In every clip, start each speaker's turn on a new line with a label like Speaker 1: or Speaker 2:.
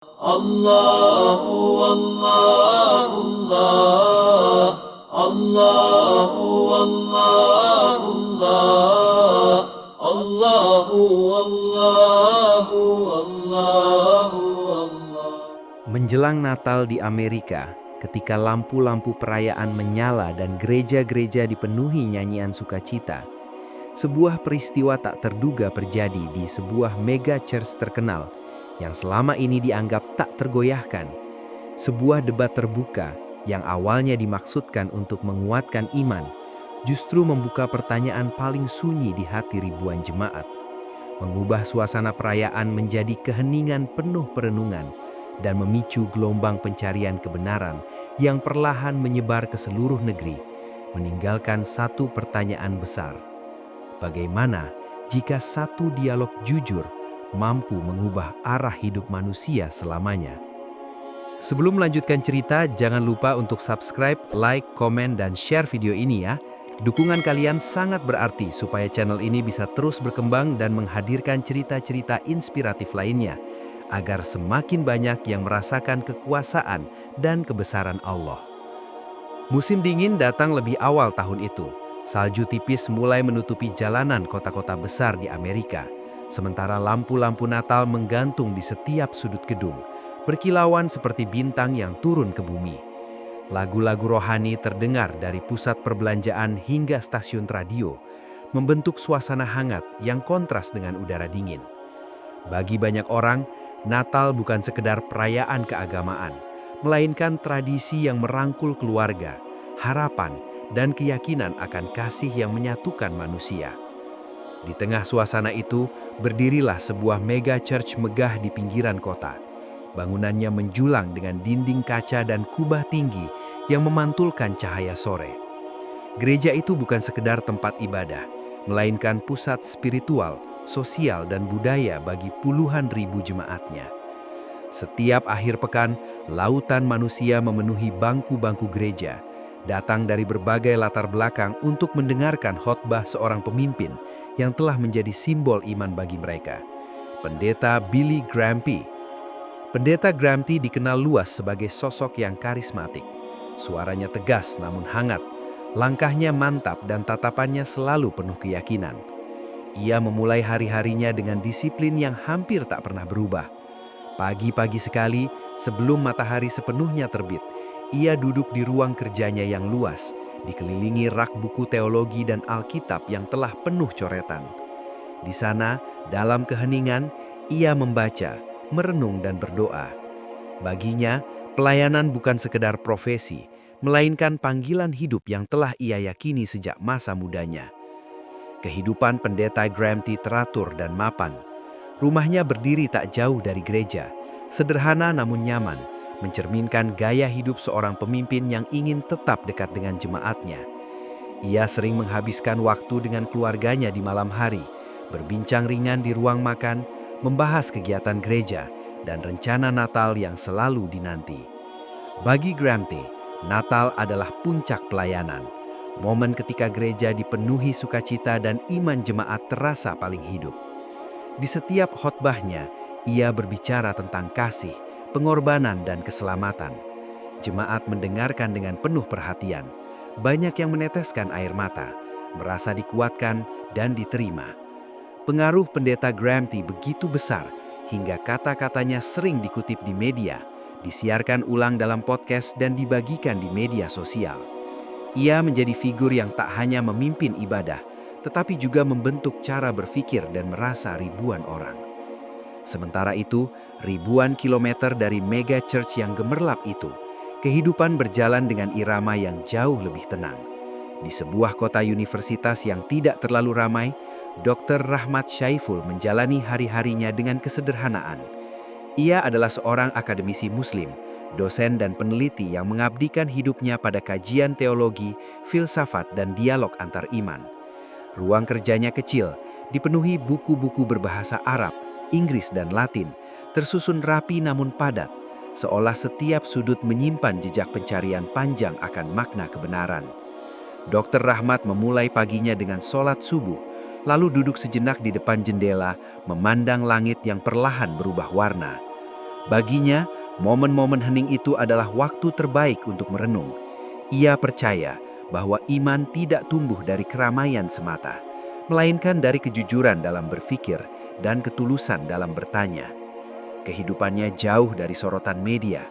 Speaker 1: Allahu Allah Allah Allahu Allah Allah Allahu Allahu Allahu Allah.
Speaker 2: Menjelang Natal di Amerika, ketika lampu-lampu perayaan menyala dan gereja-gereja dipenuhi nyanyian sukacita, sebuah peristiwa tak terduga terjadi di sebuah mega church terkenal yang selama ini dianggap tak tergoyahkan. Sebuah debat terbuka yang awalnya dimaksudkan untuk menguatkan iman, justru membuka pertanyaan paling sunyi di hati ribuan jemaat, mengubah suasana perayaan menjadi keheningan penuh perenungan, dan memicu gelombang pencarian kebenaran yang perlahan menyebar ke seluruh negeri, meninggalkan satu pertanyaan besar. Bagaimana jika satu dialog jujur mampu mengubah arah hidup manusia selamanya? Sebelum melanjutkan cerita, jangan lupa untuk subscribe, like, komen, dan share video ini ya. Dukungan kalian sangat berarti supaya channel ini bisa terus berkembang dan menghadirkan cerita-cerita inspiratif lainnya, agar semakin banyak yang merasakan kekuasaan dan kebesaran Allah. Musim dingin datang lebih awal tahun itu. Salju tipis mulai menutupi jalanan kota-kota besar di Amerika, sementara lampu-lampu Natal menggantung di setiap sudut gedung, berkilauan seperti bintang yang turun ke bumi. Lagu-lagu rohani terdengar dari pusat perbelanjaan hingga stasiun radio, membentuk suasana hangat yang kontras dengan udara dingin. Bagi banyak orang, Natal bukan sekedar perayaan keagamaan, melainkan tradisi yang merangkul keluarga, harapan, dan keyakinan akan kasih yang menyatukan manusia. Di tengah suasana itu, berdirilah sebuah mega church megah di pinggiran kota. Bangunannya menjulang dengan dinding kaca dan kubah tinggi yang memantulkan cahaya sore. Gereja itu bukan sekedar tempat ibadah, melainkan pusat spiritual, sosial, dan budaya bagi puluhan ribu jemaatnya. Setiap akhir pekan, lautan manusia memenuhi bangku-bangku gereja, datang dari berbagai latar belakang untuk mendengarkan khotbah seorang pemimpin yang telah menjadi simbol iman bagi mereka, Pendeta Billy Graham. Pendeta Graham dikenal luas sebagai sosok yang karismatik. Suaranya tegas namun hangat, langkahnya mantap dan tatapannya selalu penuh keyakinan. Ia memulai hari-harinya dengan disiplin yang hampir tak pernah berubah. Pagi-pagi sekali, sebelum matahari sepenuhnya terbit, ia duduk di ruang kerjanya yang luas, dikelilingi rak buku teologi dan Alkitab yang telah penuh coretan. Di sana, dalam keheningan, ia membaca, merenung, dan berdoa. Baginya, pelayanan bukan sekedar profesi, melainkan panggilan hidup yang telah ia yakini sejak masa mudanya. Kehidupan Pendeta Graham teratur dan mapan. Rumahnya berdiri tak jauh dari gereja, sederhana namun nyaman, mencerminkan gaya hidup seorang pemimpin yang ingin tetap dekat dengan jemaatnya. Ia sering menghabiskan waktu dengan keluarganya di malam hari, berbincang ringan di ruang makan, membahas kegiatan gereja, dan rencana Natal yang selalu dinanti. Bagi Graham, Natal adalah puncak pelayanan, momen ketika gereja dipenuhi sukacita dan iman jemaat terasa paling hidup. Di setiap khotbahnya, ia berbicara tentang kasih, pengorbanan, dan keselamatan. Jemaat mendengarkan dengan penuh perhatian. Banyak yang meneteskan air mata, merasa dikuatkan dan diterima. Pengaruh Pendeta Graham begitu besar, hingga kata-katanya sering dikutip di media, disiarkan ulang dalam podcast, dan dibagikan di media sosial. Ia menjadi figur yang tak hanya memimpin ibadah, tetapi juga membentuk cara berpikir dan merasa ribuan orang. Sementara itu, ribuan kilometer dari mega church yang gemerlap itu, kehidupan berjalan dengan irama yang jauh lebih tenang. Di sebuah kota universitas yang tidak terlalu ramai, Dr. Rahmat Syaiful menjalani hari-harinya dengan kesederhanaan. Ia adalah seorang akademisi Muslim, dosen dan peneliti yang mengabdikan hidupnya pada kajian teologi, filsafat, dan dialog antar iman. Ruang kerjanya kecil, dipenuhi buku-buku berbahasa Arab, Inggris, dan Latin, tersusun rapi namun padat, seolah setiap sudut menyimpan jejak pencarian panjang akan makna kebenaran. Dr. Rahmat memulai paginya dengan sholat subuh, lalu duduk sejenak di depan jendela, memandang langit yang perlahan berubah warna. Baginya, momen-momen hening itu adalah waktu terbaik untuk merenung. Ia percaya bahwa iman tidak tumbuh dari keramaian semata, melainkan dari kejujuran dalam berpikir dan ketulusan dalam bertanya. Kehidupannya jauh dari sorotan media.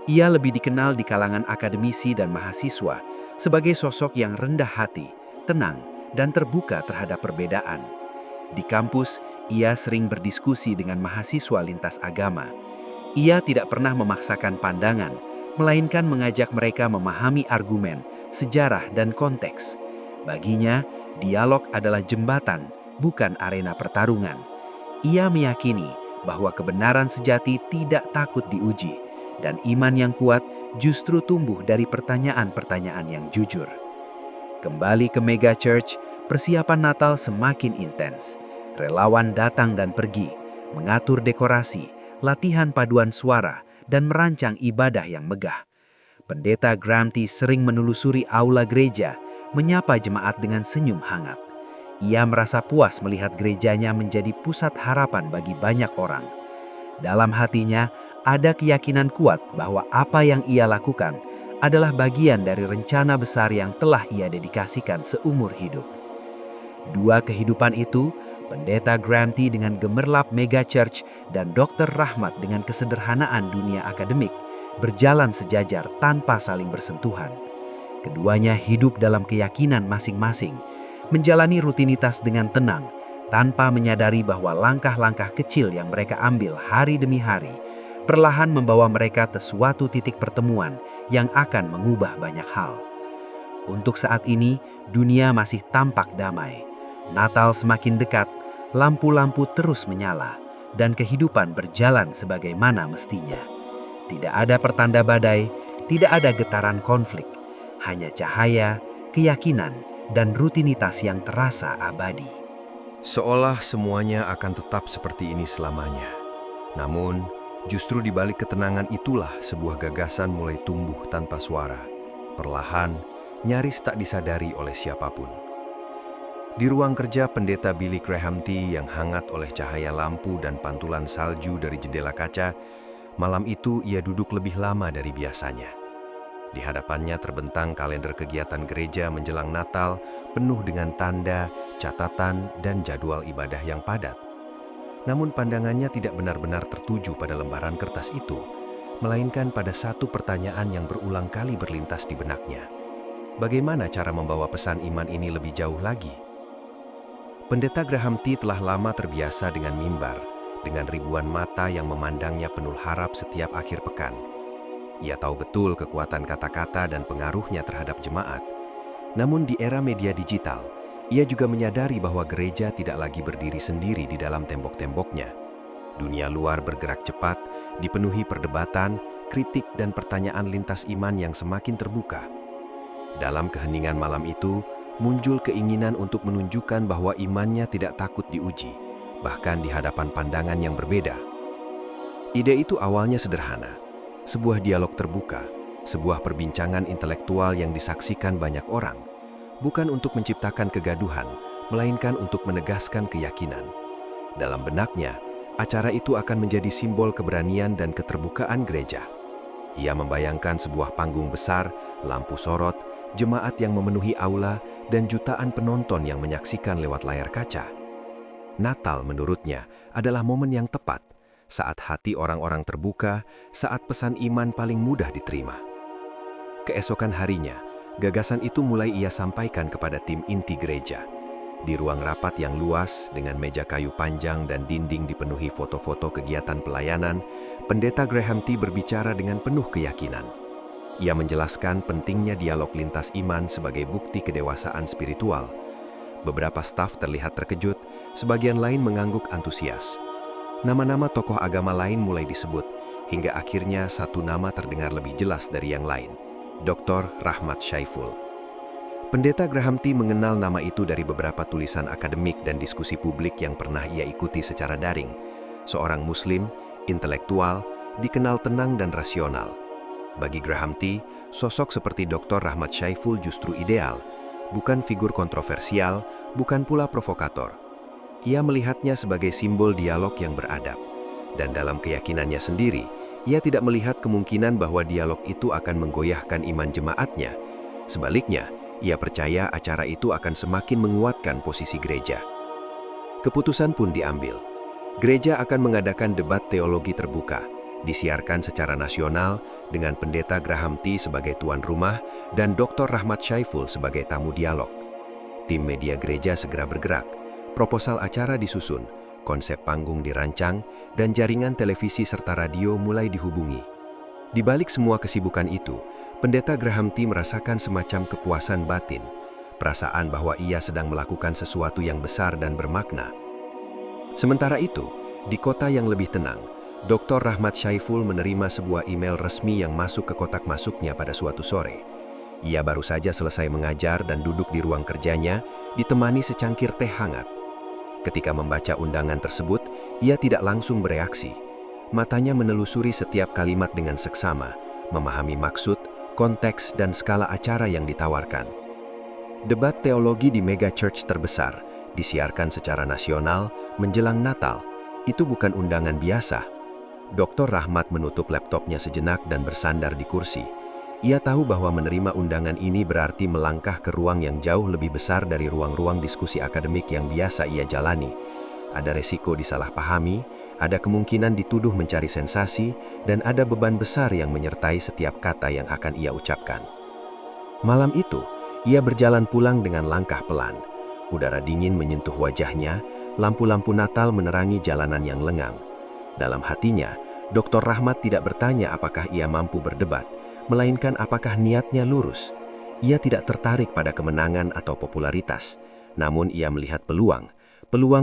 Speaker 2: Ia lebih dikenal di kalangan akademisi dan mahasiswa sebagai sosok yang rendah hati, tenang, dan terbuka terhadap perbedaan. Di kampus, ia sering berdiskusi dengan mahasiswa lintas agama. Ia tidak pernah memaksakan pandangan, melainkan mengajak mereka memahami argumen, sejarah, dan konteks. Baginya, dialog adalah jembatan, bukan arena pertarungan. Ia meyakini bahwa kebenaran sejati tidak takut diuji, dan iman yang kuat justru tumbuh dari pertanyaan-pertanyaan yang jujur. Kembali ke Mega Church, persiapan Natal semakin intens. Relawan datang dan pergi, mengatur dekorasi, latihan paduan suara, dan merancang ibadah yang megah. Pendeta Graham T. sering menelusuri aula gereja, menyapa jemaat dengan senyum hangat. Ia merasa puas melihat gerejanya menjadi pusat harapan bagi banyak orang. Dalam hatinya, ada keyakinan kuat bahwa apa yang ia lakukan adalah bagian dari rencana besar yang telah ia dedikasikan seumur hidup. Dua kehidupan itu, Pendeta Graham T. dengan gemerlap Mega Church dan Dr. Rahmat dengan kesederhanaan dunia akademik, berjalan sejajar tanpa saling bersentuhan. Keduanya hidup dalam keyakinan masing-masing, menjalani rutinitas dengan tenang, tanpa menyadari bahwa langkah-langkah kecil yang mereka ambil hari demi hari, perlahan membawa mereka ke suatu titik pertemuan yang akan mengubah banyak hal. Untuk saat ini, dunia masih tampak damai. Natal semakin dekat, lampu-lampu terus menyala, dan kehidupan berjalan sebagaimana mestinya. Tidak ada pertanda badai, tidak ada getaran konflik, hanya cahaya, keyakinan, dan rutinitas yang terasa abadi.
Speaker 3: Seolah semuanya akan tetap seperti ini selamanya. Namun, justru di balik ketenangan itulah sebuah gagasan mulai tumbuh tanpa suara, perlahan, nyaris tak disadari oleh siapapun. Di ruang kerja Pendeta Billy Graham T. yang hangat oleh cahaya lampu dan pantulan salju dari jendela kaca, malam itu ia duduk lebih lama dari biasanya. Di hadapannya terbentang kalender kegiatan gereja menjelang Natal, penuh dengan tanda, catatan, dan jadwal ibadah yang padat. Namun pandangannya tidak benar-benar tertuju pada lembaran kertas itu, melainkan pada satu pertanyaan yang berulang kali berlintas di benaknya. Bagaimana cara membawa pesan iman ini lebih jauh lagi? Pendeta Graham T. telah lama terbiasa dengan mimbar, dengan ribuan mata yang memandangnya penuh harap setiap akhir pekan. Ia tahu betul kekuatan kata-kata dan pengaruhnya terhadap jemaat. Namun di era media digital, ia juga menyadari bahwa gereja tidak lagi berdiri sendiri di dalam tembok-temboknya. Dunia luar bergerak cepat, dipenuhi perdebatan, kritik, dan pertanyaan lintas iman yang semakin terbuka. Dalam keheningan malam itu, muncul keinginan untuk menunjukkan bahwa imannya tidak takut diuji, bahkan di hadapan pandangan yang berbeda. Ide itu awalnya sederhana. Sebuah dialog terbuka, sebuah perbincangan intelektual yang disaksikan banyak orang, bukan untuk menciptakan kegaduhan, melainkan untuk menegaskan keyakinan. Dalam benaknya, acara itu akan menjadi simbol keberanian dan keterbukaan gereja. Ia membayangkan sebuah panggung besar, lampu sorot, jemaat yang memenuhi aula, dan jutaan penonton yang menyaksikan lewat layar kaca. Natal menurutnya adalah momen yang tepat, saat hati orang-orang terbuka, saat pesan iman paling mudah diterima. Keesokan harinya, gagasan itu mulai ia sampaikan kepada tim inti gereja. Di ruang rapat yang luas, dengan meja kayu panjang dan dinding dipenuhi foto-foto kegiatan pelayanan, Pendeta Graham T. berbicara dengan penuh keyakinan. Ia menjelaskan pentingnya dialog lintas iman sebagai bukti kedewasaan spiritual. Beberapa staf terlihat terkejut, sebagian lain mengangguk antusias. Nama-nama tokoh agama lain mulai disebut, hingga akhirnya satu nama terdengar lebih jelas dari yang lain, Dr. Rahmat Syaiful. Pendeta Graham T. mengenal nama itu dari beberapa tulisan akademik dan diskusi publik yang pernah ia ikuti secara daring. Seorang Muslim, intelektual, dikenal tenang dan rasional. Bagi Graham T., sosok seperti Dr. Rahmat Syaiful justru ideal, bukan figur kontroversial, bukan pula provokator. Ia melihatnya sebagai simbol dialog yang beradab, dan dalam keyakinannya sendiri, Ia tidak melihat kemungkinan bahwa dialog itu akan menggoyahkan iman jemaatnya. Sebaliknya, ia percaya acara itu akan semakin menguatkan posisi gereja. Keputusan pun diambil. Gereja akan mengadakan debat teologi terbuka, disiarkan secara nasional dengan Pendeta Graham T. sebagai tuan rumah dan Dr. Rahmat Syaiful sebagai tamu dialog. Tim media gereja segera bergerak, proposal acara disusun, konsep panggung dirancang, dan jaringan televisi serta radio mulai dihubungi. Di balik semua kesibukan itu, Pendeta Graham T. merasakan semacam kepuasan batin, perasaan bahwa ia sedang melakukan sesuatu yang besar dan bermakna. Sementara itu, di kota yang lebih tenang, Dr. Rahmat Syaiful menerima sebuah email resmi yang masuk ke kotak masuknya pada suatu sore. Ia baru saja selesai mengajar dan duduk di ruang kerjanya, ditemani secangkir teh hangat. Ketika membaca undangan tersebut, ia tidak langsung bereaksi. Matanya menelusuri setiap kalimat dengan seksama, memahami maksud, konteks, dan skala acara yang ditawarkan. Debat teologi di mega church terbesar, disiarkan secara nasional menjelang Natal. Itu bukan undangan biasa. Dr. Rahmat menutup laptopnya sejenak dan bersandar di kursi. Ia tahu bahwa menerima undangan ini berarti melangkah ke ruang yang jauh lebih besar dari ruang-ruang diskusi akademik yang biasa ia jalani. Ada resiko disalahpahami, ada kemungkinan dituduh mencari sensasi, dan ada beban besar yang menyertai setiap kata yang akan ia ucapkan. Malam itu, ia berjalan pulang dengan langkah pelan. Udara dingin menyentuh wajahnya, lampu-lampu Natal menerangi jalanan yang lengang. Dalam hatinya, Dr. Rahmat tidak bertanya apakah ia mampu berdebat, melainkan apakah niatnya lurus. Ia tidak tertarik pada kemenangan atau popularitas, namun ia melihat peluang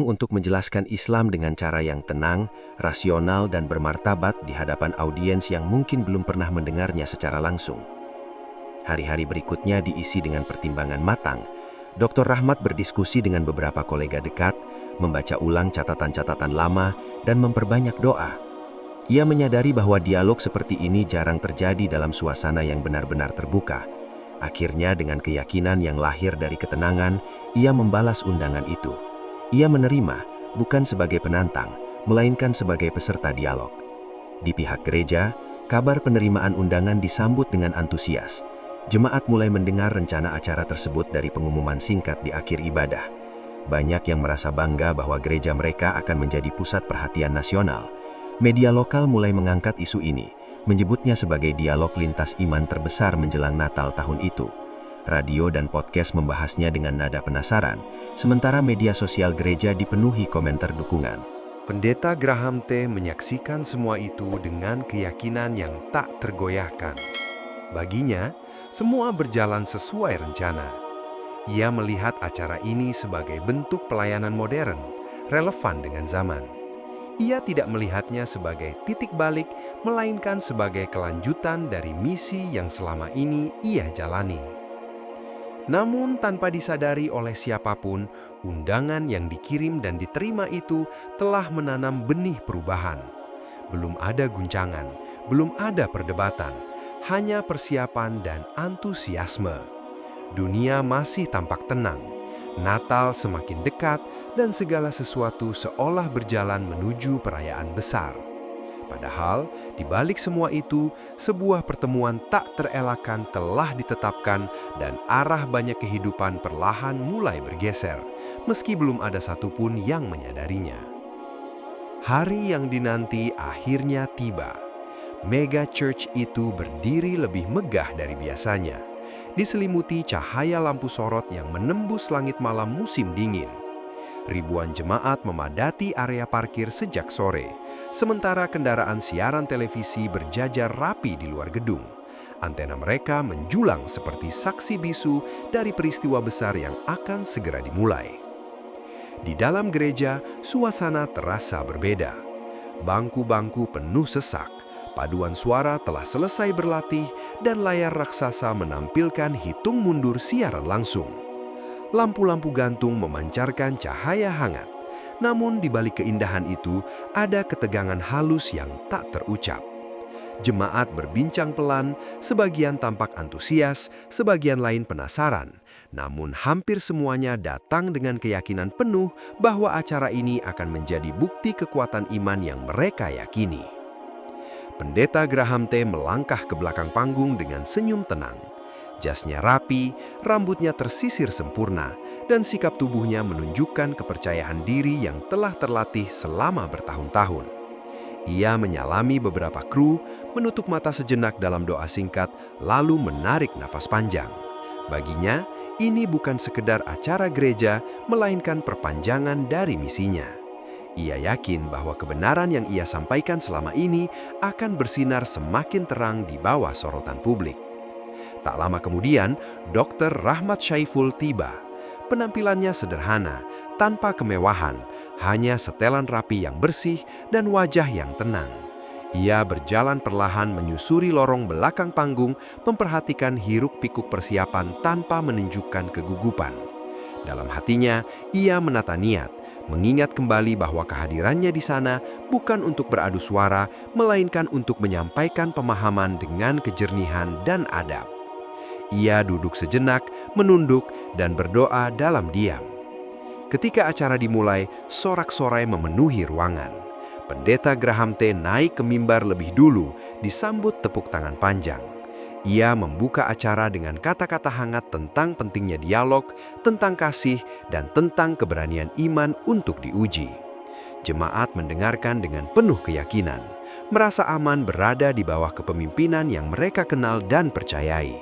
Speaker 3: untuk menjelaskan Islam dengan cara yang tenang, rasional, dan bermartabat di hadapan audiens yang mungkin belum pernah mendengarnya secara langsung. Hari-hari berikutnya diisi dengan pertimbangan matang. Dr. Rahmat berdiskusi dengan beberapa kolega dekat, membaca ulang catatan-catatan lama, dan memperbanyak doa. Ia menyadari bahwa dialog seperti ini jarang terjadi dalam suasana yang benar-benar terbuka. Akhirnya, dengan keyakinan yang lahir dari ketenangan, ia membalas undangan itu. Ia menerima, bukan sebagai penantang, melainkan sebagai peserta dialog. Di pihak gereja, kabar penerimaan undangan disambut dengan antusias. Jemaat mulai mendengar rencana acara tersebut dari pengumuman singkat di akhir ibadah. Banyak yang merasa bangga bahwa gereja mereka akan menjadi pusat perhatian nasional. Media lokal mulai mengangkat isu ini, menyebutnya sebagai dialog lintas iman terbesar menjelang Natal tahun itu. Radio dan podcast membahasnya dengan nada penasaran, sementara media sosial gereja dipenuhi komentar dukungan.
Speaker 4: Pendeta Graham T. menyaksikan semua itu dengan keyakinan yang tak tergoyahkan. Baginya, semua berjalan sesuai rencana. Ia melihat acara ini sebagai bentuk pelayanan modern, relevan dengan zaman. Ia tidak melihatnya sebagai titik balik, melainkan sebagai kelanjutan dari misi yang selama ini ia jalani. Namun tanpa disadari oleh siapapun, undangan yang dikirim dan diterima itu telah menanam benih perubahan. Belum ada guncangan, belum ada perdebatan, hanya persiapan dan antusiasme. Dunia masih tampak tenang, Natal semakin dekat, dan segala sesuatu seolah berjalan menuju perayaan besar. Padahal, di balik semua itu, sebuah pertemuan tak terelakkan telah ditetapkan dan arah banyak kehidupan perlahan mulai bergeser, meski belum ada satupun yang menyadarinya. Hari yang dinanti akhirnya tiba. Mega Church itu berdiri lebih megah dari biasanya, diselimuti cahaya lampu sorot yang menembus langit malam musim dingin. Ribuan jemaat memadati area parkir sejak sore, sementara kendaraan siaran televisi berjajar rapi di luar gedung. Antena mereka menjulang seperti saksi bisu dari peristiwa besar yang akan segera dimulai. Di dalam gereja, suasana terasa berbeda. Bangku-bangku penuh sesak, paduan suara telah selesai berlatih, dan layar raksasa menampilkan hitung mundur siaran langsung. Lampu-lampu gantung memancarkan cahaya hangat, namun di balik keindahan itu ada ketegangan halus yang tak terucap. Jemaat berbincang pelan, sebagian tampak antusias, sebagian lain penasaran, namun hampir semuanya datang dengan keyakinan penuh bahwa acara ini akan menjadi bukti kekuatan iman yang mereka yakini. Pendeta Graham T. melangkah ke belakang panggung dengan senyum tenang. Jasnya rapi, rambutnya tersisir sempurna, dan sikap tubuhnya menunjukkan kepercayaan diri yang telah terlatih selama bertahun-tahun. Ia menyalami beberapa kru, menutup mata sejenak dalam doa singkat, lalu menarik nafas panjang. Baginya, ini bukan sekedar acara gereja, melainkan perpanjangan dari misinya. Ia yakin bahwa kebenaran yang ia sampaikan selama ini akan bersinar semakin terang di bawah sorotan publik. Tak lama kemudian, Dr. Rahmat Syaiful tiba. Penampilannya sederhana, tanpa kemewahan, hanya setelan rapi yang bersih dan wajah yang tenang. Ia berjalan perlahan menyusuri lorong belakang panggung, memperhatikan hiruk-pikuk persiapan tanpa menunjukkan kegugupan. Dalam hatinya, ia menata niat, mengingat kembali bahwa kehadirannya di sana bukan untuk beradu suara, melainkan untuk menyampaikan pemahaman dengan kejernihan dan adab. Ia duduk sejenak, menunduk, dan berdoa dalam diam. Ketika acara dimulai, sorak-sorai memenuhi ruangan. Pendeta Graham T. naik ke mimbar lebih dulu, disambut tepuk tangan panjang. Ia membuka acara dengan kata-kata hangat tentang pentingnya dialog, tentang kasih, dan tentang keberanian iman untuk diuji. Jemaat mendengarkan dengan penuh keyakinan, merasa aman berada di bawah kepemimpinan yang mereka kenal dan percayai.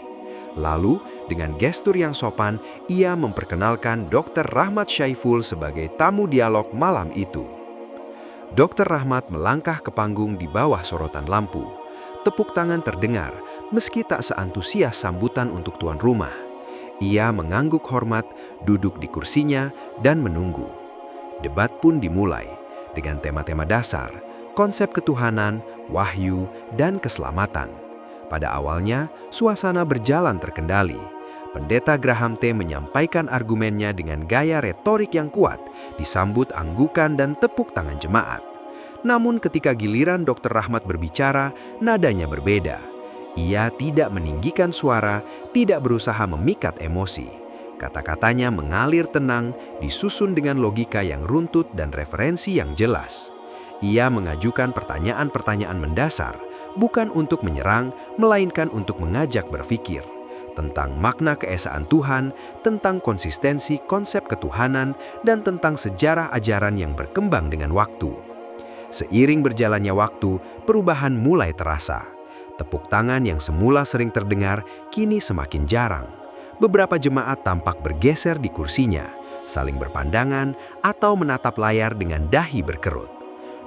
Speaker 4: Lalu, dengan gestur yang sopan, ia memperkenalkan Dr. Rahmat Syaiful sebagai tamu dialog malam itu. Dr. Rahmat melangkah ke panggung di bawah sorotan lampu. Tepuk tangan terdengar, meski tak seantusias sambutan untuk tuan rumah. Ia mengangguk hormat, duduk di kursinya, dan menunggu. Debat pun dimulai, dengan tema-tema dasar, konsep ketuhanan, wahyu, dan keselamatan. Pada awalnya, suasana berjalan terkendali. Pendeta Graham T. menyampaikan argumennya dengan gaya retorik yang kuat, disambut anggukan dan tepuk tangan jemaat. Namun ketika giliran Dr. Rahmat berbicara, nadanya berbeda. Ia tidak meninggikan suara, tidak berusaha memikat emosi. Kata-katanya mengalir tenang, disusun dengan logika yang runtut dan referensi yang jelas. Ia mengajukan pertanyaan-pertanyaan mendasar, bukan untuk menyerang, melainkan untuk mengajak berpikir. Tentang makna keesaan Tuhan, tentang konsistensi konsep ketuhanan, dan tentang sejarah ajaran yang berkembang dengan waktu. Seiring berjalannya waktu, perubahan mulai terasa. Tepuk tangan yang semula sering terdengar, kini semakin jarang. Beberapa jemaat tampak bergeser di kursinya, saling berpandangan, atau menatap layar dengan dahi berkerut.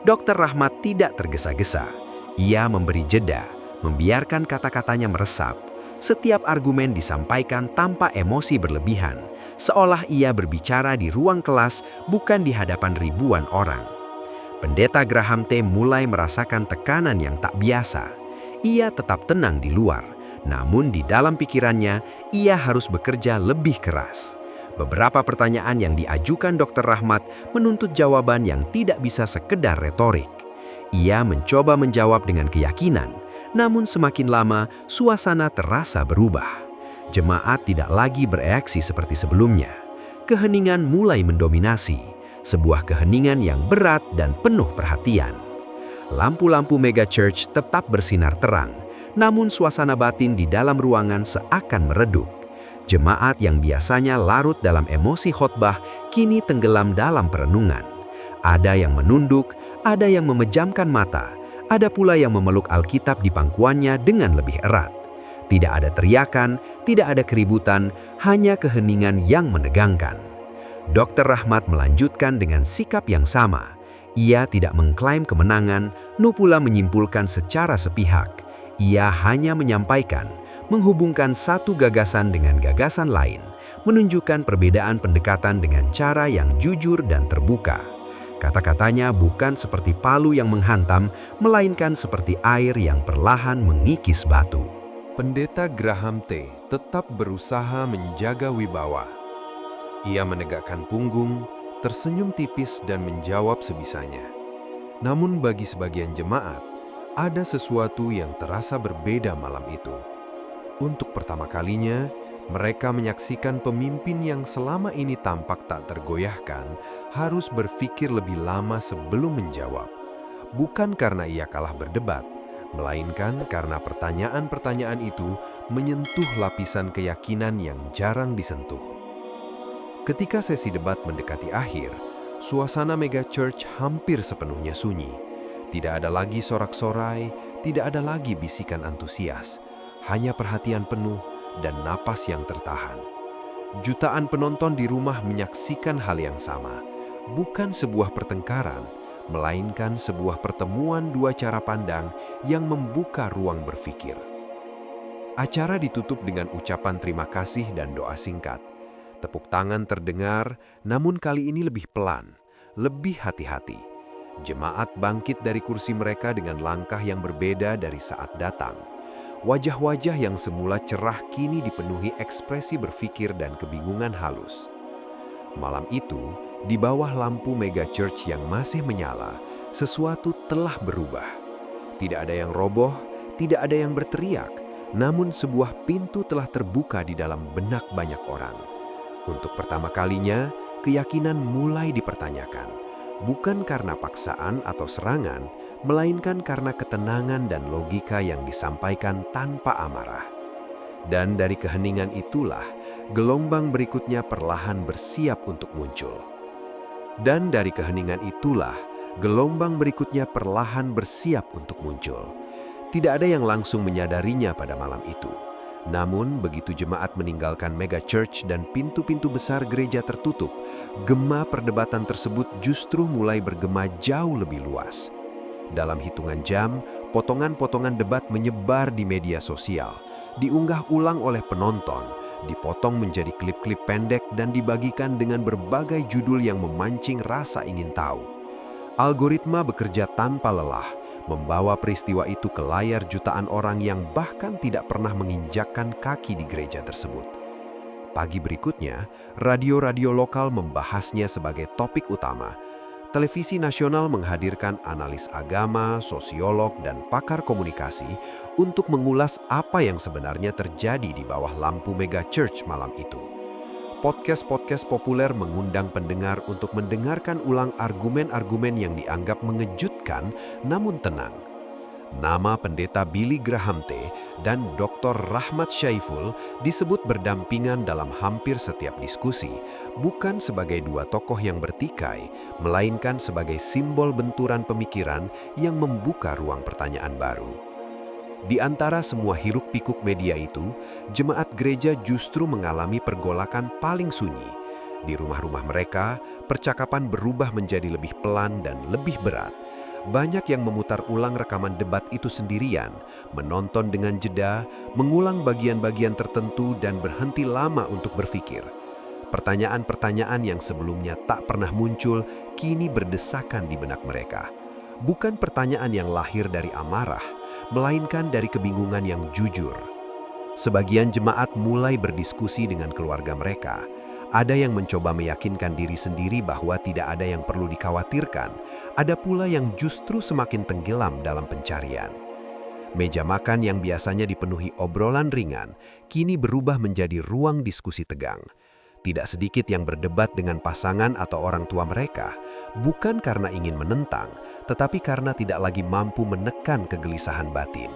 Speaker 4: Dr. Rahmat tidak tergesa-gesa. Ia memberi jeda, membiarkan kata-katanya meresap. Setiap argumen disampaikan tanpa emosi berlebihan, seolah ia berbicara di ruang kelas, bukan di hadapan ribuan orang. Pendeta Graham T. mulai merasakan tekanan yang tak biasa. Ia tetap tenang di luar, namun di dalam pikirannya, ia harus bekerja lebih keras. Beberapa pertanyaan yang diajukan Dr. Rahmat menuntut jawaban yang tidak bisa sekedar retorik. Ia mencoba menjawab dengan keyakinan, namun semakin lama, suasana terasa berubah. Jemaat tidak lagi bereaksi seperti sebelumnya. Keheningan mulai mendominasi, sebuah keheningan yang berat dan penuh perhatian. Lampu-lampu mega church tetap bersinar terang, namun suasana batin di dalam ruangan seakan meredup. Jemaat yang biasanya larut dalam emosi khotbah, kini tenggelam dalam perenungan. Ada yang menunduk, ada yang memejamkan mata, ada pula yang memeluk Alkitab di pangkuannya dengan lebih erat. Tidak ada teriakan, tidak ada keributan, hanya keheningan yang menegangkan. Dr. Rahmat melanjutkan dengan sikap yang sama. Ia tidak mengklaim kemenangan, nu pula menyimpulkan secara sepihak. Ia hanya menyampaikan, menghubungkan satu gagasan dengan gagasan lain, menunjukkan perbedaan pendekatan dengan cara yang jujur dan terbuka. Kata-katanya bukan seperti palu yang menghantam, melainkan seperti air yang perlahan mengikis batu.
Speaker 3: Pendeta Graham T. tetap berusaha menjaga wibawa. Ia menegakkan punggung, tersenyum tipis dan menjawab sebisanya. Namun bagi sebagian jemaat, ada sesuatu yang terasa berbeda malam itu. Untuk pertama kalinya, mereka menyaksikan pemimpin yang selama ini tampak tak tergoyahkan harus berpikir lebih lama sebelum menjawab. Bukan karena ia kalah berdebat, melainkan karena pertanyaan-pertanyaan itu menyentuh lapisan keyakinan yang jarang disentuh. Ketika sesi debat mendekati akhir, suasana mega church hampir sepenuhnya sunyi. Tidak ada lagi sorak-sorai, tidak ada lagi bisikan antusias, hanya perhatian penuh dan napas yang tertahan. Jutaan penonton di rumah menyaksikan hal yang sama, bukan sebuah pertengkaran, melainkan sebuah pertemuan dua cara pandang yang membuka ruang berpikir. Acara ditutup dengan ucapan terima kasih dan doa singkat. Tepuk tangan terdengar, namun kali ini lebih pelan, lebih hati-hati. Jemaat bangkit dari kursi mereka dengan langkah yang berbeda dari saat datang. Wajah-wajah yang semula cerah kini dipenuhi ekspresi berpikir dan kebingungan halus. Malam itu, di bawah lampu mega church yang masih menyala, sesuatu telah berubah. Tidak ada yang roboh, tidak ada yang berteriak, namun sebuah pintu telah terbuka di dalam benak banyak orang. Untuk pertama kalinya, keyakinan mulai dipertanyakan, bukan karena paksaan atau serangan, melainkan karena ketenangan dan logika yang disampaikan tanpa amarah. Dan dari keheningan itulah, gelombang berikutnya perlahan bersiap untuk muncul. Dan dari keheningan itulah, gelombang berikutnya perlahan bersiap untuk muncul. Tidak ada yang langsung menyadarinya pada malam itu. Namun, begitu jemaat meninggalkan mega church dan pintu-pintu besar gereja tertutup, gema perdebatan tersebut justru mulai bergema jauh lebih luas. Dalam hitungan jam, potongan-potongan debat menyebar di media sosial, diunggah ulang oleh penonton, dipotong menjadi klip-klip pendek dan dibagikan dengan berbagai judul yang memancing rasa ingin tahu. Algoritma bekerja tanpa lelah, membawa peristiwa itu ke layar jutaan orang yang bahkan tidak pernah menginjakkan kaki di gereja tersebut. Pagi berikutnya, radio-radio lokal membahasnya sebagai topik utama. Televisi nasional menghadirkan analis agama, sosiolog, dan pakar komunikasi untuk mengulas apa yang sebenarnya terjadi di bawah lampu mega church malam itu. Podcast-podcast populer mengundang pendengar untuk mendengarkan ulang argumen-argumen yang dianggap mengejutkan namun tenang. Nama pendeta Billy Graham T. dan Dr. Rahmat Syaiful disebut berdampingan dalam hampir setiap diskusi, bukan sebagai dua tokoh yang bertikai, melainkan sebagai simbol benturan pemikiran yang membuka ruang pertanyaan baru. Di antara semua hiruk-pikuk media itu, jemaat gereja justru mengalami pergolakan paling sunyi. Di rumah-rumah mereka, percakapan berubah menjadi lebih pelan dan lebih berat. Banyak yang memutar ulang rekaman debat itu sendirian, menonton dengan jeda, mengulang bagian-bagian tertentu dan berhenti lama untuk berpikir. Pertanyaan-pertanyaan yang sebelumnya tak pernah muncul, kini berdesakan di benak mereka. Bukan pertanyaan yang lahir dari amarah, melainkan dari kebingungan yang jujur. Sebagian jemaat mulai berdiskusi dengan keluarga mereka. Ada yang mencoba meyakinkan diri sendiri bahwa tidak ada yang perlu dikhawatirkan. Ada pula yang justru semakin tenggelam dalam pencarian. Meja makan yang biasanya dipenuhi obrolan ringan, kini berubah menjadi ruang diskusi tegang. Tidak sedikit yang berdebat dengan pasangan atau orang tua mereka, bukan karena ingin menentang, tetapi karena tidak lagi mampu menekan kegelisahan batin.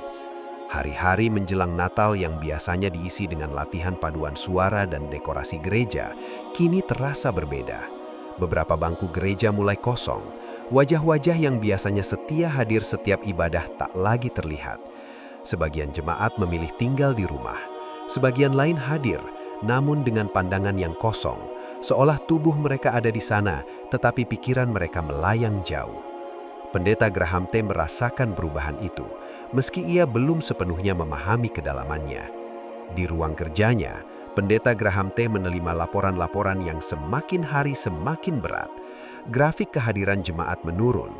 Speaker 3: Hari-hari menjelang Natal yang biasanya diisi dengan latihan paduan suara dan dekorasi gereja, kini terasa berbeda. Beberapa bangku gereja mulai kosong, wajah-wajah yang biasanya setia hadir setiap ibadah tak lagi terlihat. Sebagian jemaat memilih tinggal di rumah, sebagian lain hadir, namun dengan pandangan yang kosong, seolah tubuh mereka ada di sana, tetapi pikiran mereka melayang jauh. Pendeta Graham T. merasakan perubahan itu, meski ia belum sepenuhnya memahami kedalamannya. Di ruang kerjanya, Pendeta Graham T. menerima laporan-laporan yang semakin hari semakin berat. Grafik kehadiran jemaat menurun,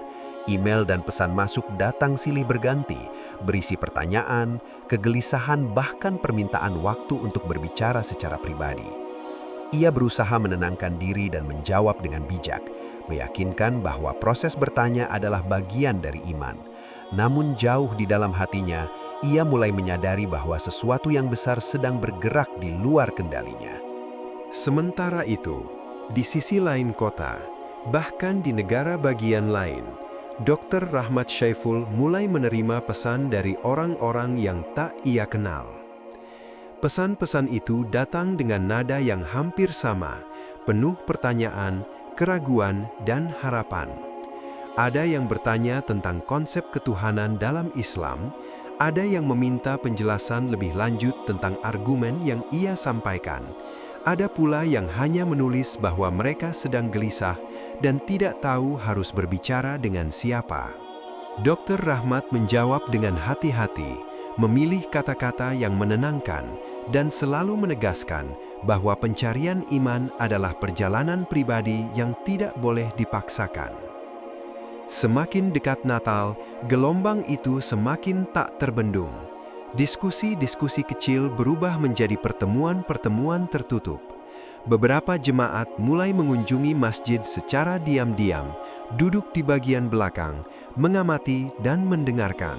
Speaker 3: email dan pesan masuk datang silih berganti, berisi pertanyaan, kegelisahan bahkan permintaan waktu untuk berbicara secara pribadi. Ia berusaha menenangkan diri dan menjawab dengan bijak, meyakinkan bahwa proses bertanya adalah bagian dari iman. Namun jauh di dalam hatinya, ia mulai menyadari bahwa sesuatu yang besar sedang bergerak di luar kendalinya.
Speaker 4: Sementara itu, di sisi lain kota, bahkan di negara bagian lain, Dr. Rahmat Syaiful mulai menerima pesan dari orang-orang yang tak ia kenal. Pesan-pesan itu datang dengan nada yang hampir sama, penuh pertanyaan, keraguan, dan harapan. Ada yang bertanya tentang konsep ketuhanan dalam Islam, ada yang meminta penjelasan lebih lanjut tentang argumen yang ia sampaikan. Ada pula yang hanya menulis bahwa mereka sedang gelisah dan tidak tahu harus berbicara dengan siapa. Dr. Rahmat menjawab dengan hati-hati, memilih kata-kata yang menenangkan, dan selalu menegaskan bahwa pencarian iman adalah perjalanan pribadi yang tidak boleh dipaksakan. Semakin dekat Natal, gelombang itu semakin tak terbendung. Diskusi-diskusi kecil berubah menjadi pertemuan-pertemuan tertutup. Beberapa jemaat mulai mengunjungi masjid secara diam-diam, duduk di bagian belakang, mengamati dan mendengarkan.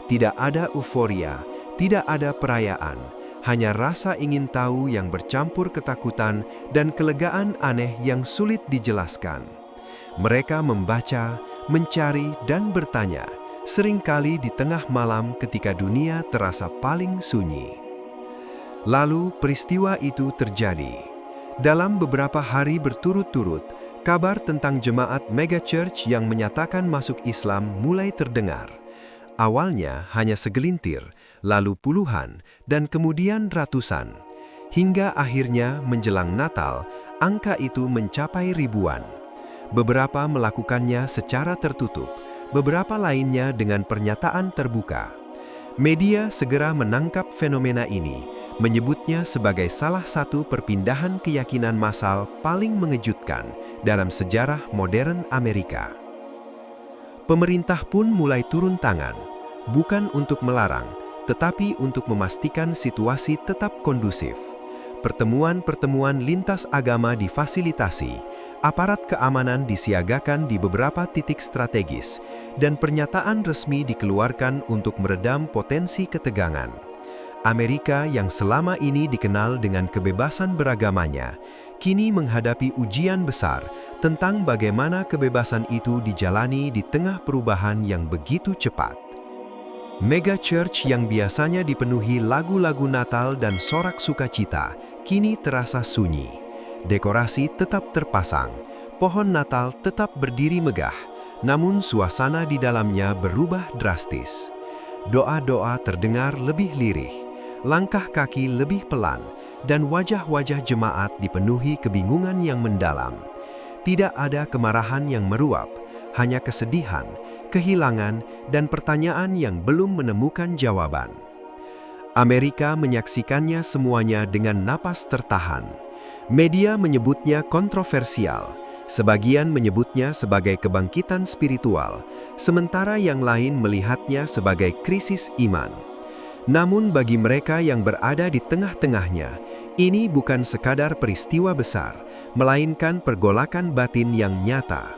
Speaker 4: Tidak ada euforia, tidak ada perayaan, hanya rasa ingin tahu yang bercampur ketakutan dan kelegaan aneh yang sulit dijelaskan. Mereka membaca, mencari, dan bertanya, seringkali di tengah malam ketika dunia terasa paling sunyi. Lalu peristiwa itu terjadi. Dalam beberapa hari berturut-turut, kabar tentang jemaat megachurch yang menyatakan masuk Islam mulai terdengar. Awalnya hanya segelintir, lalu puluhan, dan kemudian ratusan. Hingga akhirnya menjelang Natal, angka itu mencapai ribuan. Beberapa melakukannya secara tertutup, beberapa lainnya dengan pernyataan terbuka. Media segera menangkap fenomena ini, menyebutnya sebagai salah satu perpindahan keyakinan massal paling mengejutkan dalam sejarah modern Amerika. Pemerintah pun mulai turun tangan, bukan untuk melarang, tetapi untuk memastikan situasi tetap kondusif. Pertemuan-pertemuan lintas agama difasilitasi, aparat keamanan disiagakan di beberapa titik strategis, dan pernyataan resmi dikeluarkan untuk meredam potensi ketegangan. Amerika yang selama ini dikenal dengan kebebasan beragamanya, kini menghadapi ujian besar tentang bagaimana kebebasan itu dijalani di tengah perubahan yang begitu cepat. Megachurch yang biasanya dipenuhi lagu-lagu Natal dan sorak sukacita, kini terasa sunyi. Dekorasi tetap terpasang, pohon Natal tetap berdiri megah, namun suasana di dalamnya berubah drastis. Doa-doa terdengar lebih lirih, langkah kaki lebih pelan, dan wajah-wajah jemaat dipenuhi kebingungan yang mendalam. Tidak ada kemarahan yang meruap, hanya kesedihan, kehilangan, dan pertanyaan yang belum menemukan jawaban. Amerika menyaksikannya semuanya dengan napas tertahan. Media menyebutnya kontroversial, sebagian menyebutnya sebagai kebangkitan spiritual, sementara yang lain melihatnya sebagai krisis iman. Namun bagi mereka yang berada di tengah-tengahnya, ini bukan sekadar peristiwa besar, melainkan pergolakan batin yang nyata.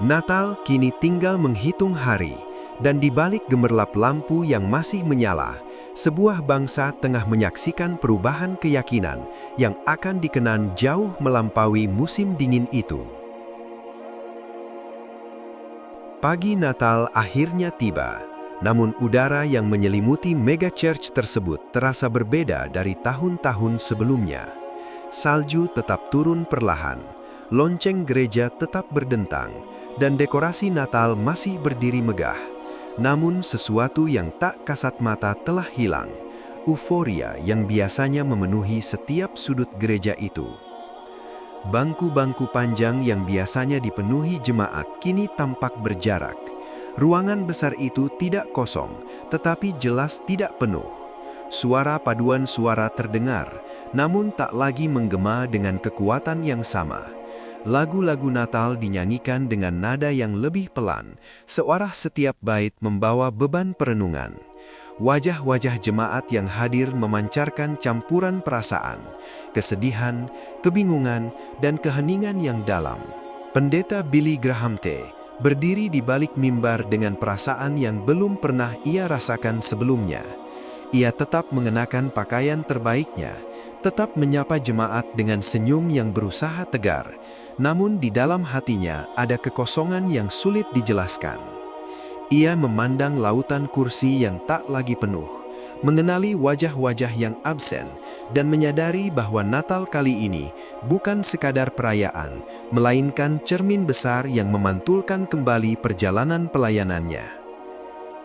Speaker 4: Natal kini tinggal menghitung hari, dan di balik gemerlap lampu yang masih menyala, sebuah bangsa tengah menyaksikan perubahan keyakinan yang akan dikenang jauh melampaui musim dingin itu. Pagi Natal akhirnya tiba, namun udara yang menyelimuti megachurch tersebut terasa berbeda dari tahun-tahun sebelumnya. Salju tetap turun perlahan, lonceng gereja tetap berdentang, dan dekorasi Natal masih berdiri megah. Namun sesuatu yang tak kasat mata telah hilang, euforia yang biasanya memenuhi setiap sudut gereja itu. Bangku-bangku panjang yang biasanya dipenuhi jemaat kini tampak berjarak. Ruangan besar itu tidak kosong, tetapi jelas tidak penuh. Suara paduan suara terdengar, namun tak lagi menggema dengan kekuatan yang sama. Lagu-lagu Natal dinyanyikan dengan nada yang lebih pelan, seolah setiap bait membawa beban perenungan. Wajah-wajah jemaat yang hadir memancarkan campuran perasaan, kesedihan, kebingungan, dan keheningan yang dalam. Pendeta Billy Graham T. berdiri di balik mimbar dengan perasaan yang belum pernah ia rasakan sebelumnya. Ia tetap mengenakan pakaian terbaiknya,
Speaker 5: tetap menyapa jemaat dengan senyum yang berusaha tegar, namun di dalam hatinya ada kekosongan yang sulit dijelaskan. Ia memandang lautan kursi yang tak lagi penuh, mengenali wajah-wajah yang absen, dan menyadari bahwa Natal kali ini bukan sekadar perayaan, melainkan cermin besar yang memantulkan kembali perjalanan pelayanannya.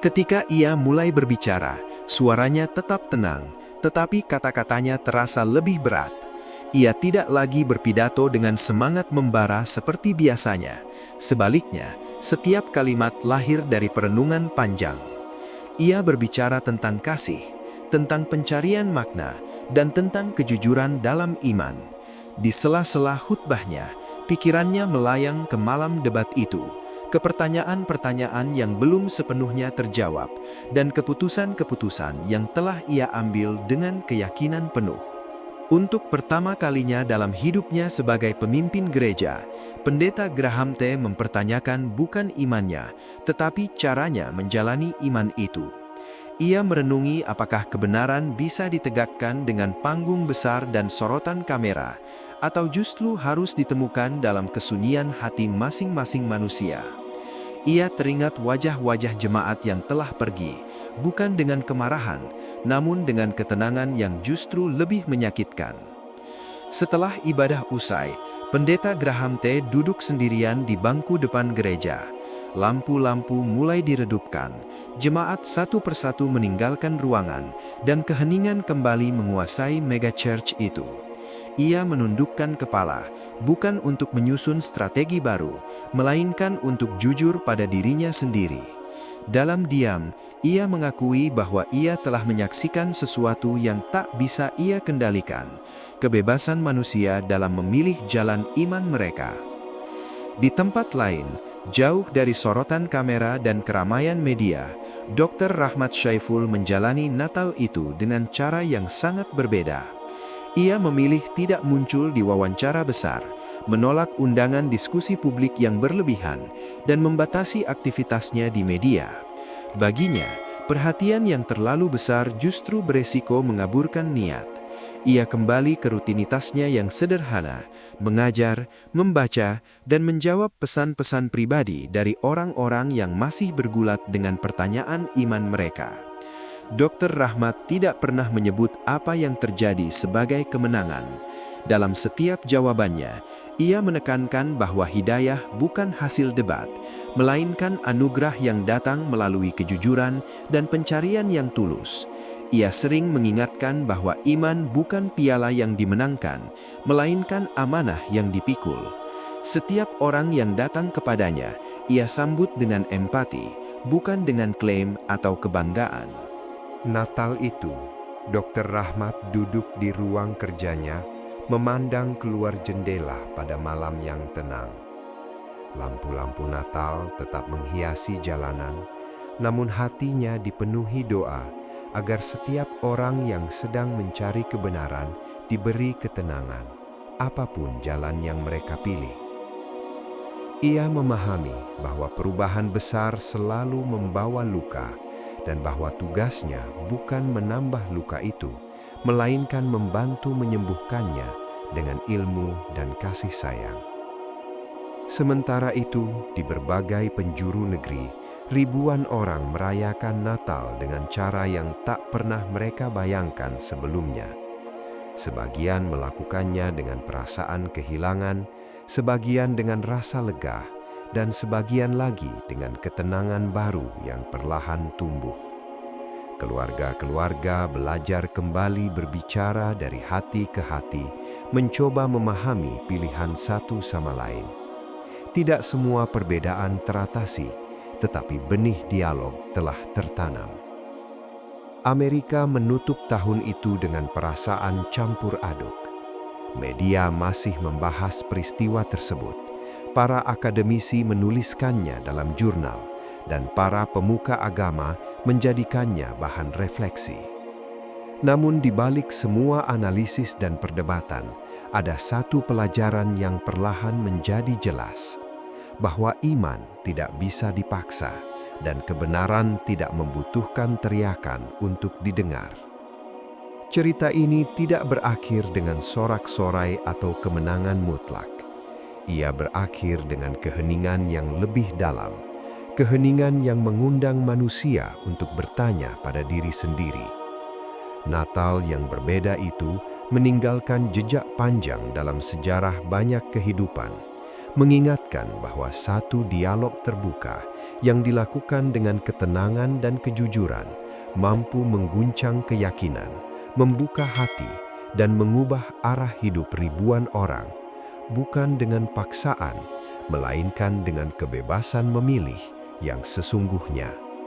Speaker 5: Ketika ia mulai berbicara, suaranya tetap tenang, tetapi kata-katanya terasa lebih berat. Ia tidak lagi berpidato dengan semangat membara seperti biasanya. Sebaliknya, setiap kalimat lahir dari perenungan panjang. Ia berbicara tentang kasih, tentang pencarian makna, dan tentang kejujuran dalam iman. Di sela-sela khutbahnya, pikirannya melayang ke malam debat itu, ke pertanyaan-pertanyaan yang belum sepenuhnya terjawab, dan keputusan-keputusan yang telah ia ambil dengan keyakinan penuh. Untuk pertama kalinya dalam hidupnya sebagai pemimpin gereja, Pendeta Graham T. mempertanyakan bukan imannya, tetapi caranya menjalani iman itu. Ia merenungi apakah kebenaran bisa ditegakkan dengan panggung besar dan sorotan kamera, atau justru harus ditemukan dalam kesunyian hati masing-masing manusia. Ia teringat wajah-wajah jemaat yang telah pergi, bukan dengan kemarahan, namun dengan ketenangan yang justru lebih menyakitkan. Setelah ibadah usai, Pendeta Graham T. duduk sendirian di bangku depan gereja. Lampu-lampu mulai diredupkan, jemaat satu persatu meninggalkan ruangan, dan keheningan kembali menguasai mega church itu. Ia menundukkan kepala, bukan untuk menyusun strategi baru, melainkan untuk jujur pada dirinya sendiri. Dalam diam, ia mengakui bahwa ia telah menyaksikan sesuatu yang tak bisa ia kendalikan, kebebasan manusia dalam memilih jalan iman mereka. Di tempat lain, jauh dari sorotan kamera dan keramaian media, Dr. Rahmat Syaiful menjalani Natal itu dengan cara yang sangat berbeda. Ia memilih tidak muncul di wawancara besar, menolak undangan diskusi publik yang berlebihan, dan membatasi aktivitasnya di media. Baginya, perhatian yang terlalu besar justru beresiko mengaburkan niat. Ia kembali ke rutinitasnya yang sederhana, mengajar, membaca, dan menjawab pesan-pesan pribadi dari orang-orang yang masih bergulat dengan pertanyaan iman mereka. Dr. Rahmat tidak pernah menyebut apa yang terjadi sebagai kemenangan. Dalam setiap jawabannya, ia menekankan bahwa hidayah bukan hasil debat, melainkan anugerah yang datang melalui kejujuran dan pencarian yang tulus. Ia sering mengingatkan bahwa iman bukan piala yang dimenangkan, melainkan amanah yang dipikul. Setiap orang yang datang kepadanya, ia sambut dengan empati, bukan dengan klaim atau kebanggaan.
Speaker 4: Natal itu, Dr. Rahmat duduk di ruang kerjanya, memandang keluar jendela pada malam yang tenang. Lampu-lampu Natal tetap menghiasi jalanan, namun hatinya dipenuhi doa agar setiap orang yang sedang mencari kebenaran diberi ketenangan, apapun jalan yang mereka pilih. Ia memahami bahwa perubahan besar selalu membawa luka, dan bahwa tugasnya bukan menambah luka itu, melainkan membantu menyembuhkannya dengan ilmu dan kasih sayang. Sementara itu, di berbagai penjuru negeri, ribuan orang merayakan Natal dengan cara yang tak pernah mereka bayangkan sebelumnya. Sebagian melakukannya dengan perasaan kehilangan, sebagian dengan rasa lega, dan sebagian lagi dengan ketenangan baru yang perlahan tumbuh. Keluarga-keluarga belajar kembali berbicara dari hati ke hati, mencoba memahami pilihan satu sama lain. Tidak semua perbedaan teratasi, tetapi benih dialog telah tertanam. Amerika menutup tahun itu dengan perasaan campur aduk. Media masih membahas peristiwa tersebut. Para akademisi menuliskannya dalam jurnal, dan para pemuka agama menjadikannya bahan refleksi. Namun di balik semua analisis dan perdebatan, ada satu pelajaran yang perlahan menjadi jelas, bahwa iman tidak bisa dipaksa, dan kebenaran tidak membutuhkan teriakan untuk didengar. cerita ini tidak berakhir dengan sorak-sorai atau kemenangan mutlak. Ia berakhir dengan keheningan yang lebih dalam, keheningan yang mengundang manusia untuk bertanya pada diri sendiri. Natal yang berbeda itu meninggalkan jejak panjang dalam sejarah banyak kehidupan, mengingatkan bahwa satu dialog terbuka yang dilakukan dengan ketenangan dan kejujuran mampu mengguncang keyakinan, membuka hati, dan mengubah arah hidup ribuan orang, bukan dengan paksaan, melainkan dengan kebebasan memilih yang sesungguhnya.